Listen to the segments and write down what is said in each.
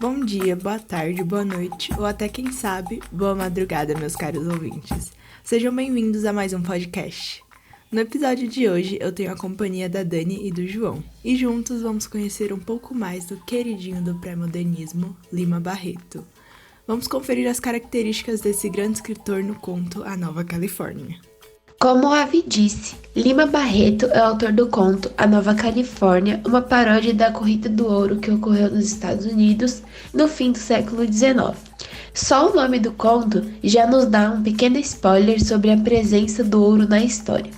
Bom dia, boa tarde, boa noite ou até quem sabe, boa madrugada, meus caros ouvintes. Sejam bem-vindos a mais um podcast. No episódio de hoje eu tenho a companhia da Dani e do João, e juntos vamos conhecer um pouco mais do queridinho do pré-modernismo, Lima Barreto. Vamos conferir as características desse grande escritor no conto A Nova Califórnia. Como o Avi disse, Lima Barreto é o autor do conto A Nova Califórnia, uma paródia da Corrida do Ouro que ocorreu nos Estados Unidos no fim do século XIX. Só o nome do conto já nos dá um pequeno spoiler sobre a presença do ouro na história.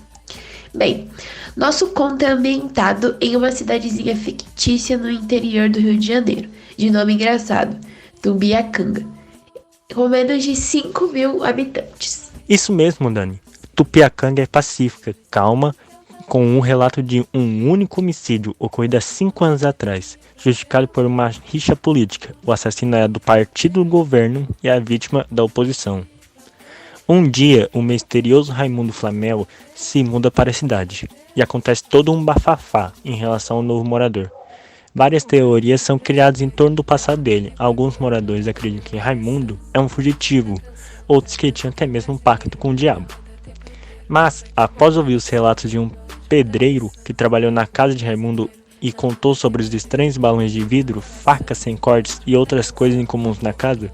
Bem, nosso conto é ambientado em uma cidadezinha fictícia no interior do Rio de Janeiro, de nome engraçado, Tubiacanga, com menos de 5.000 habitantes. Isso mesmo, Dani. Tupiacanga é pacífica, calma, com um relato de um único homicídio ocorrido há 5 anos atrás, justificado por uma rixa política. O assassino era do partido do governo e a vítima da oposição. Um dia, o misterioso Raimundo Flamel se muda para a cidade, e acontece todo um bafafá em relação ao novo morador. Várias teorias são criadas em torno do passado dele. Alguns moradores acreditam que Raimundo é um fugitivo, outros que tinham até mesmo um pacto com o diabo. Mas, após ouvir os relatos de um pedreiro que trabalhou na casa de Raimundo e contou sobre os estranhos balões de vidro, facas sem cortes e outras coisas incomuns na casa,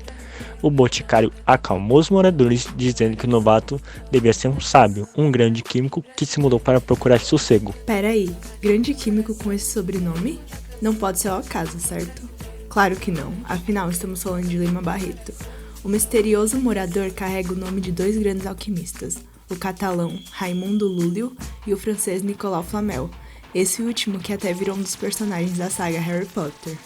o boticário acalmou os moradores, dizendo que o novato devia ser um sábio, um grande químico que se mudou para procurar sossego. Peraí, grande químico com esse sobrenome? Não pode ser ao acaso, certo? Claro que não, afinal estamos falando de Lima Barreto. O misterioso morador carrega o nome de 2 grandes alquimistas, o catalão Raimundo Lúlio e o francês Nicolau Flamel, esse último que até virou um dos personagens da saga Harry Potter.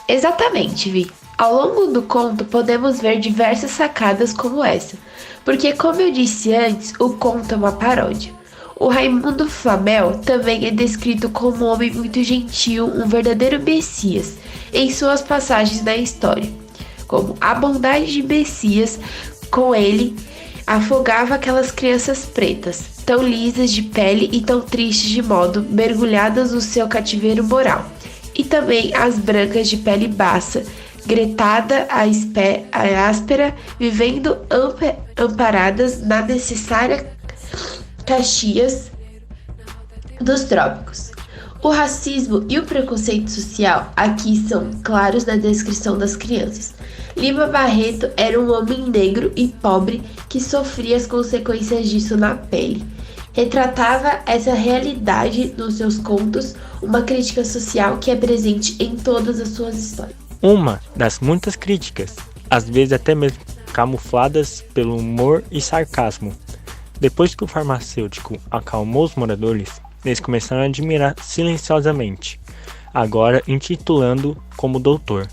Exatamente, Vi. Ao longo do conto podemos ver diversas sacadas como essa, porque como eu disse antes, o conto é uma paródia. O Raimundo Flamel também é descrito como um homem muito gentil, um verdadeiro Messias, em suas passagens na história, como a bondade de Messias com ele afogava aquelas crianças pretas, tão lisas de pele e tão tristes de modo, mergulhadas no seu cativeiro moral, e também as brancas de pele baça, gretada a áspera, vivendo amparadas na necessária caxias dos trópicos. O racismo e o preconceito social aqui são claros na descrição das crianças. Lima Barreto era um homem negro e pobre que sofria as consequências disso na pele. Retratava essa realidade nos seus contos, uma crítica social que é presente em todas as suas histórias. Uma das muitas críticas, às vezes até mesmo camufladas pelo humor e sarcasmo. Depois que o farmacêutico acalmou os moradores, eles começaram a admirar silenciosamente, agora intitulando como doutor.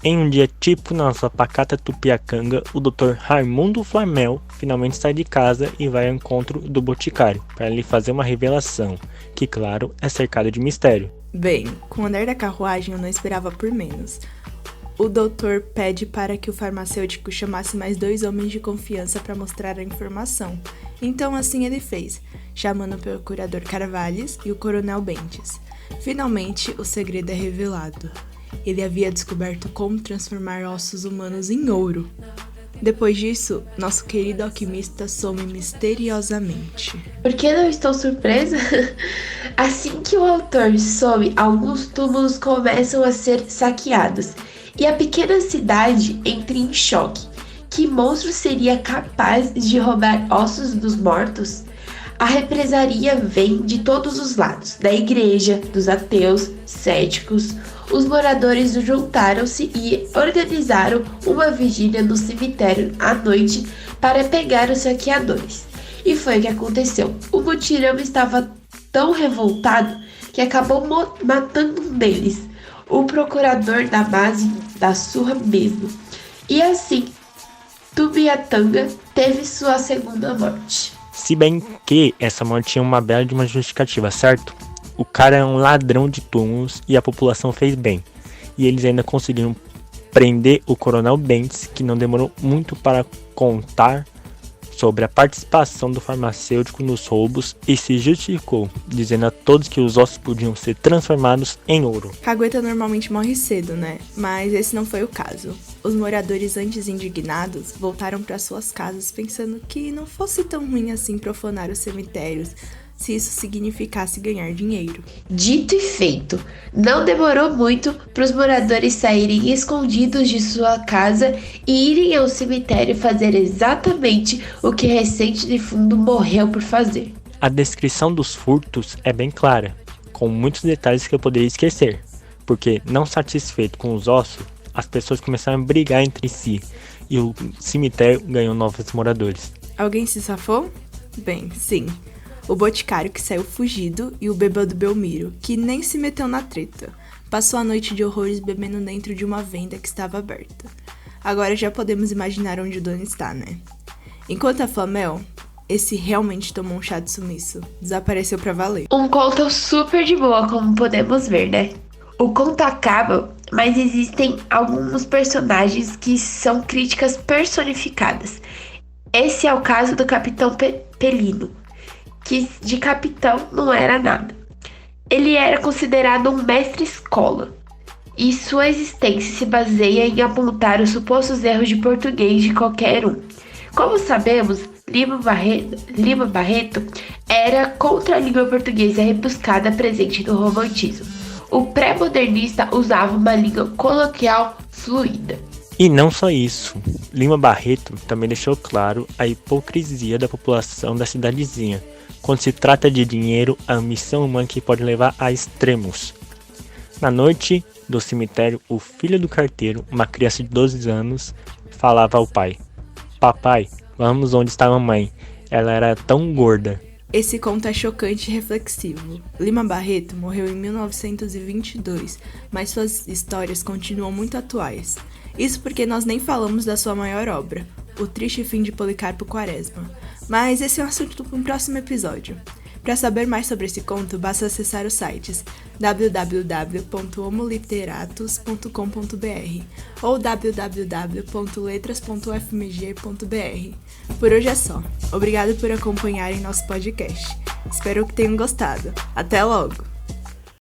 Em um dia típico na nossa pacata Tupiacanga, o Dr. Raimundo Flamel finalmente sai de casa e vai ao encontro do boticário, para lhe fazer uma revelação, que claro, é cercada de mistério. Bem, com o andar da carruagem eu não esperava por menos. O doutor pede para que o farmacêutico chamasse mais 2 homens de confiança para mostrar a informação. Então assim ele fez, chamando o procurador Carvalhes e o coronel Bentes. Finalmente, o segredo é revelado. Ele havia descoberto como transformar ossos humanos em ouro. Depois disso, nosso querido alquimista some misteriosamente. Por que não estou surpresa? Assim que o autor some, alguns túmulos começam a ser saqueados e a pequena cidade entra em choque. Que monstro seria capaz de roubar ossos dos mortos? A represaria vem de todos os lados, da igreja, dos ateus, céticos. Os moradores juntaram-se e organizaram uma vigília no cemitério à noite para pegar os saqueadores. E foi o que aconteceu. O mutirão estava tão revoltado que acabou matando um deles, o procurador da base da surra mesmo. E assim, Tubiacanga teve sua segunda morte. Se bem que essa morte tinha uma bela de uma justificativa, certo? O cara é um ladrão de túmulos e a população fez bem. E eles ainda conseguiram prender o coronel Bentes, que não demorou muito para contar sobre a participação do farmacêutico nos roubos e se justificou, dizendo a todos que os ossos podiam ser transformados em ouro. Cagueta normalmente morre cedo, né? Mas esse não foi o caso. Os moradores antes indignados voltaram para suas casas pensando que não fosse tão ruim assim profanar os cemitérios, se isso significasse ganhar dinheiro. Dito e feito, não demorou muito para os moradores saírem escondidos de sua casa e irem ao cemitério fazer exatamente o que Recente Defundo morreu por fazer. A descrição dos furtos é bem clara, com muitos detalhes que eu poderia esquecer, porque, não satisfeito com os ossos, as pessoas começaram a brigar entre si e o cemitério ganhou novos moradores. Alguém se safou? Bem, sim. O boticário que saiu fugido e o bêbado Belmiro, que nem se meteu na treta. Passou a noite de horrores bebendo dentro de uma venda que estava aberta. Agora já podemos imaginar onde o dono está, né? Enquanto a Flamel, esse realmente tomou um chá de sumiço. Desapareceu pra valer. Um conto super de boa, como podemos ver, né? O conto acaba, mas existem alguns personagens que são críticas personificadas. Esse é o caso do Capitão Pelino, que de capitão não era nada. Ele era considerado um mestre-escola, e sua existência se baseia em apontar os supostos erros de português de qualquer um. Como sabemos, Lima Barreto era contra a língua portuguesa rebuscada presente no romantismo. O pré-modernista usava uma língua coloquial fluida. E não só isso, Lima Barreto também deixou claro a hipocrisia da população da cidadezinha, quando se trata de dinheiro, a ambição humana que pode levar a extremos. Na noite do cemitério, o filho do carteiro, uma criança de 12 anos, falava ao pai: "Papai, vamos onde está a mamãe, ela era tão gorda." Esse conto é chocante e reflexivo. Lima Barreto morreu em 1922, mas suas histórias continuam muito atuais. Isso porque nós nem falamos da sua maior obra, O Triste Fim de Policarpo Quaresma. Mas esse é um assunto para um próximo episódio. Para saber mais sobre esse conto, basta acessar os sites www.homoliteratus.com.br ou www.letras.ufmg.br. Por hoje é só. Obrigado por acompanharem nosso podcast. Espero que tenham gostado. Até logo!